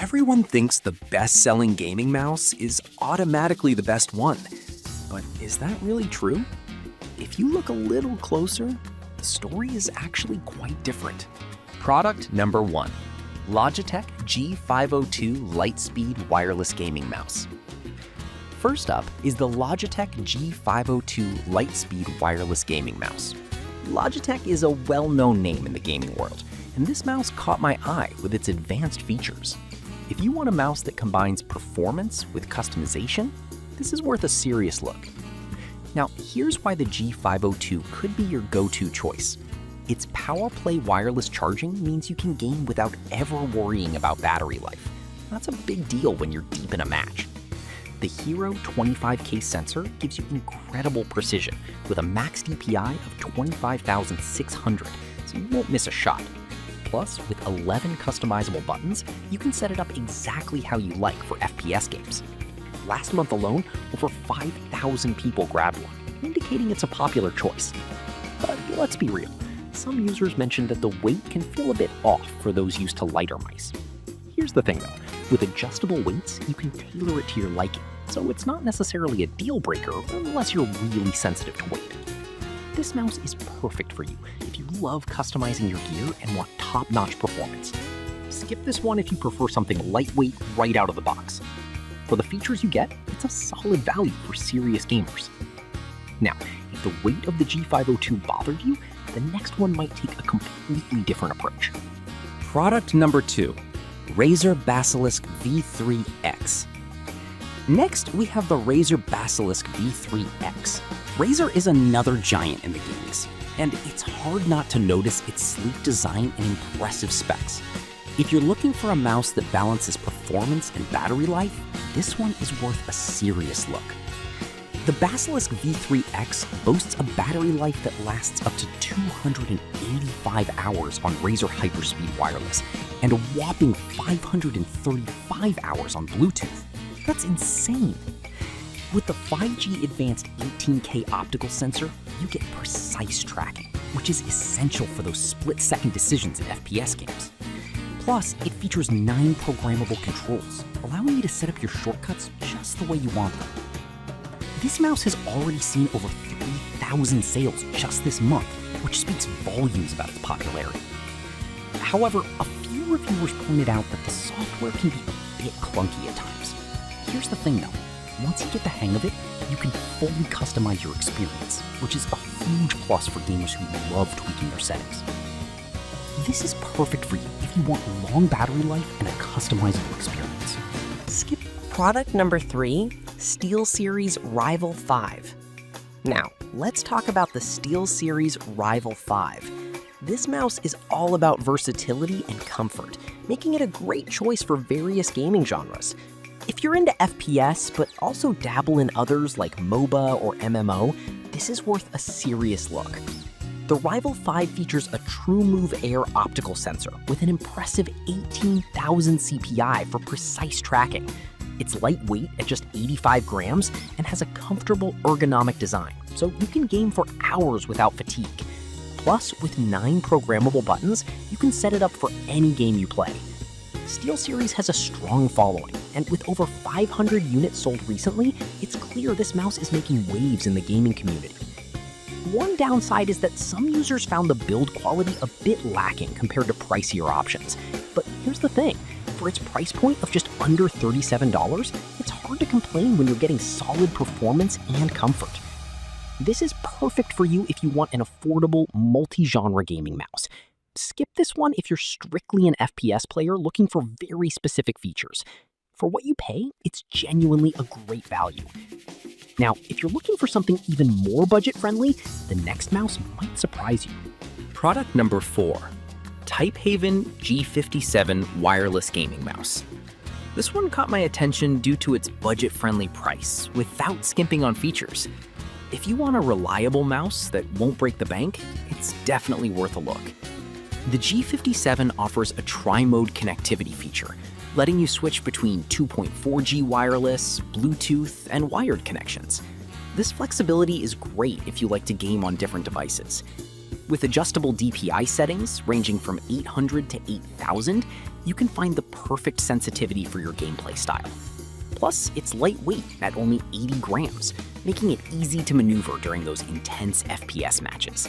Everyone thinks the best-selling gaming mouse is automatically the best one. But is that really true? If you look a little closer, the story is actually quite different. Product number 1. Logitech G502 Lightspeed Wireless Gaming Mouse. First up is the Logitech G502 Lightspeed Wireless Gaming Mouse. Logitech is a well-known name in the gaming world, and this mouse caught my eye with its advanced features. If you want a mouse that combines performance with customization, this is worth a serious look. Now, here's why the G502 could be your go-to choice. Its PowerPlay wireless charging means you can game without ever worrying about battery life. That's a big deal when you're deep in a match. The Hero 25K sensor gives you incredible precision with a max DPI of 25,600, so you won't miss a shot. Plus, with 11 customizable buttons, you can set it up exactly how you like for FPS games. Last month alone, over 5,000 people grabbed one, indicating it's a popular choice. But let's be real, some users mentioned that the weight can feel a bit off for those used to lighter mice. Here's the thing though, with adjustable weights, you can tailor it to your liking, so it's not necessarily a deal breaker unless you're really sensitive to weight. This mouse is perfect for you if you love customizing your gear and want top-notch performance. Skip this one if you prefer something lightweight right out of the box. For the features you get, it's a solid value for serious gamers. Now, if the weight of the G502 bothered you, the next one might take a completely different approach. Product number 2. Razer Basilisk V3X. Next, we have the Razer Basilisk V3X. Razer is another giant in the gaming scene, and it's hard not to notice its sleek design and impressive specs. If you're looking for a mouse that balances performance and battery life, this one is worth a serious look. The Basilisk V3X boasts a battery life that lasts up to 285 hours on Razer Hyperspeed Wireless and a whopping 535 hours on Bluetooth. That's insane! With the 5G Advanced 18K optical sensor, you get precise tracking, which is essential for those split-second decisions in FPS games. Plus, it features 9 programmable controls, allowing you to set up your shortcuts just the way you want them. This mouse has already seen over 3,000 sales just this month, which speaks volumes about its popularity. However, a few reviewers pointed out that the software can be a bit clunky at times. Here's the thing though, once you get the hang of it, you can fully customize your experience, which is a huge plus for gamers who love tweaking their settings. This is perfect for you if you want long battery life and a customizable experience. Skip product number 3, SteelSeries Rival 5. Now, let's talk about the SteelSeries Rival 5. This mouse is all about versatility and comfort, making it a great choice for various gaming genres. If you're into FPS, but also dabble in others like MOBA or MMO, this is worth a serious look. The Rival 5 features a TrueMove Air optical sensor with an impressive 18,000 CPI for precise tracking. It's lightweight at just 85 grams and has a comfortable ergonomic design, so you can game for hours without fatigue. Plus, with 9 programmable buttons, you can set it up for any game you play. SteelSeries has a strong following, and with over 500 units sold recently, it's clear this mouse is making waves in the gaming community. One downside is that some users found the build quality a bit lacking compared to pricier options. But here's the thing, for its price point of just under $37, it's hard to complain when you're getting solid performance and comfort. This is perfect for you if you want an affordable, multi-genre gaming mouse. Skip this one if you're strictly an FPS player looking for very specific features. For what you pay, it's genuinely a great value. Now, if you're looking for something even more budget-friendly, the next mouse might surprise you. Product number 4. Typehaven G57 Wireless Gaming Mouse. This one caught my attention due to its budget-friendly price, without skimping on features. If you want a reliable mouse that won't break the bank, it's definitely worth a look. The G57 offers a tri-mode connectivity feature, letting you switch between 2.4G wireless, Bluetooth, and wired connections. This flexibility is great if you like to game on different devices. With adjustable DPI settings ranging from 800 to 8000, you can find the perfect sensitivity for your gameplay style. Plus, it's lightweight at only 80 grams, making it easy to maneuver during those intense FPS matches.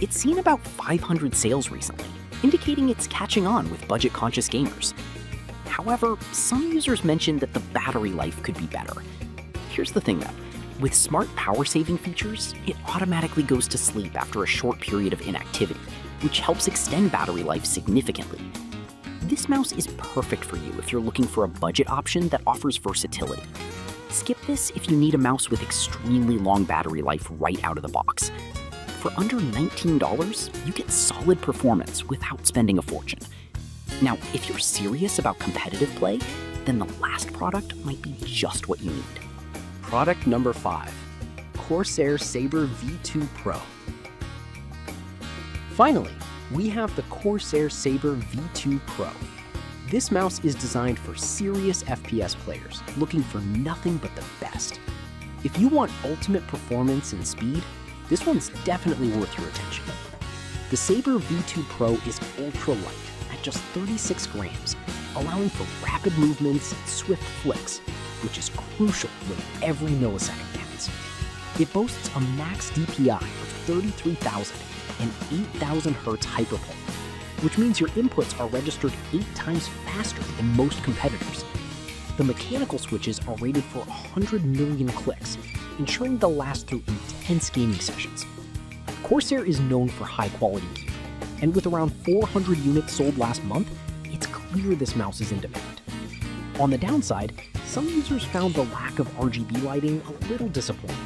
It's seen about 500 sales recently, indicating it's catching on with budget-conscious gamers. However, some users mentioned that the battery life could be better. Here's the thing though, with smart power-saving features, it automatically goes to sleep after a short period of inactivity, which helps extend battery life significantly. This mouse is perfect for you if you're looking for a budget option that offers versatility. Skip this if you need a mouse with extremely long battery life right out of the box. For under $19, you get solid performance without spending a fortune. Now, if you're serious about competitive play, then the last product might be just what you need. Product number 5, Corsair Saber V2 Pro. Finally, we have the Corsair Saber V2 Pro. This mouse is designed for serious FPS players looking for nothing but the best. If you want ultimate performance and speed, this one's definitely worth your attention. The Saber V2 Pro is ultra light at just 36 grams, allowing for rapid movements and swift flicks, which is crucial when every millisecond counts. It boasts a max DPI of 33,000 and 8,000 Hz hyperpole, which means your inputs are registered 8 times faster than most competitors. The mechanical switches are rated for 100 million clicks, ensuring they'll last through intense gaming sessions. Corsair is known for high-quality gear, and with around 400 units sold last month, it's clear this mouse is in demand. On the downside, some users found the lack of RGB lighting a little disappointing.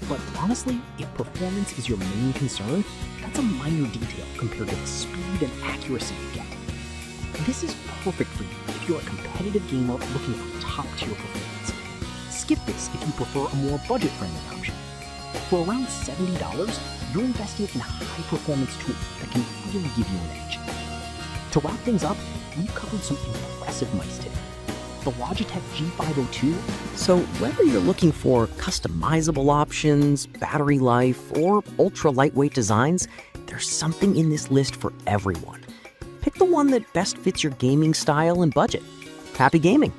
But honestly, if performance is your main concern, that's a minor detail compared to the speed and accuracy you get. This is perfect for you if you're a competitive gamer looking for top-tier performance. Skip this if you prefer a more budget-friendly option. For around $70, you're investing in a high-performance tool that can really give you an edge. To wrap things up, we've covered some impressive mice today. The Logitech G502. So whether you're looking for customizable options, battery life, or ultra lightweight designs, there's something in this list for everyone. Pick the one that best fits your gaming style and budget. Happy gaming!